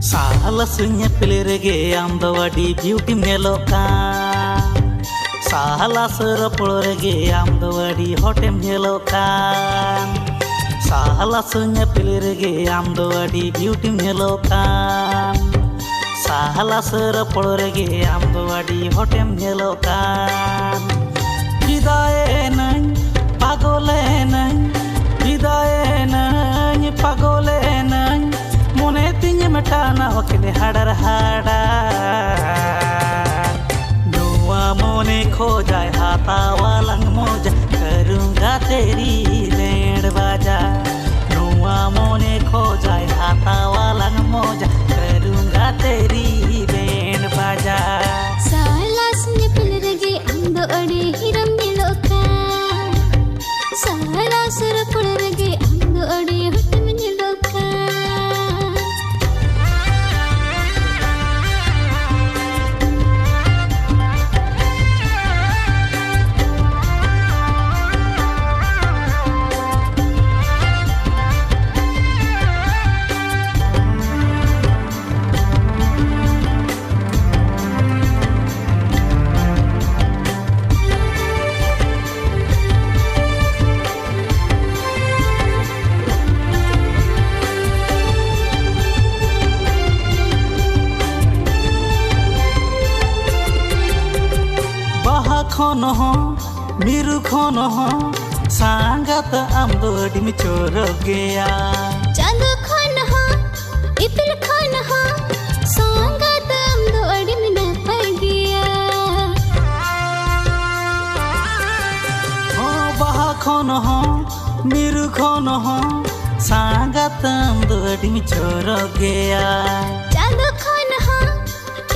Sahalasunya pelirege amdawadi beauty meloka Sahalasura pulrege amdawadi hotem meloka Sahalasunya pelirege amdawadi beauty meloka Sahalasura pulrege amdawadi hotem meloka Hidaye nai pagole nai Hidaye nai pagole nai Mone tinye metana hokine hadar hada Nuwa mone kho jaye hata walang moja Karunga teri lend baja Nuwa mone kho jaye hata walang moja Karunga teri lend baja Salas ne pilrege ando ade hiram niloka Salas ra pulrege ando ade hotem niloka Khono ho miru khono ho sangat amdo dim choro gaya Chand khon ho ipil khon ho sangat amdo adim na par gaya ho baha khono ho miru khono ho sangat amdo dim choro gaya Chand khon ho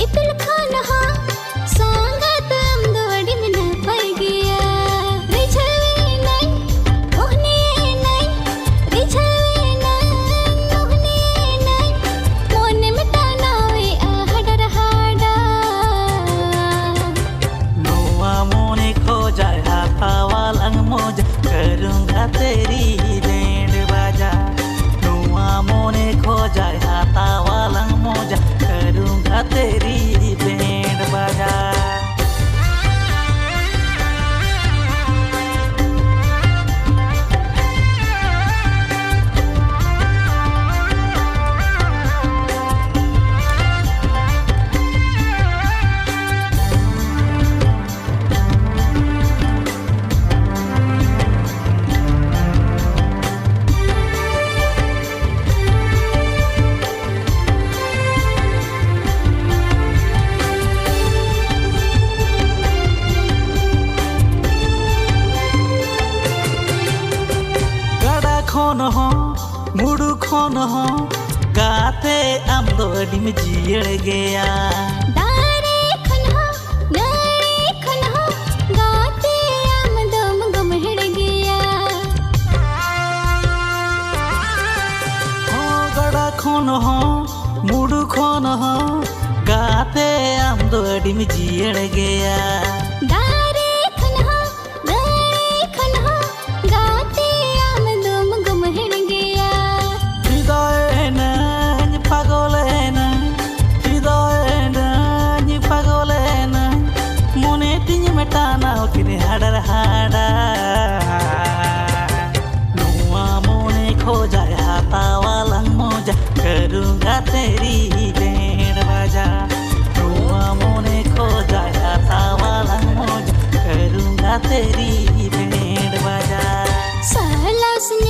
ipil khon ho sangat amdo adim na par gaya Richawe nai mohne nai Richawe nai mohne nai Mone metana we hadar hada Nuwa mone kho jaye hata walang moja Karunga teri lend baja Nuwa mone kho jaye hata walang moja Karunga teri lend baja khono ho mudu khono ho gaate amdo dim jiyer gaya Dare khon ho nare khon ho gaate amdo gam hid gaya ho gada khono ho mudu khono ho gaate amdo dim jiyer gaya Dare khon ho nare khon ho gaate amdo gam hid gaya Hidaye nai pagole nai Hidaye nai pagole nai Mone tinye metana hokine hadar hada हाथा वाला मौजा करूँगा तेरी band बाजा नुआ मोने खो जाए हाथा वाला मौजा करूँगा तेरी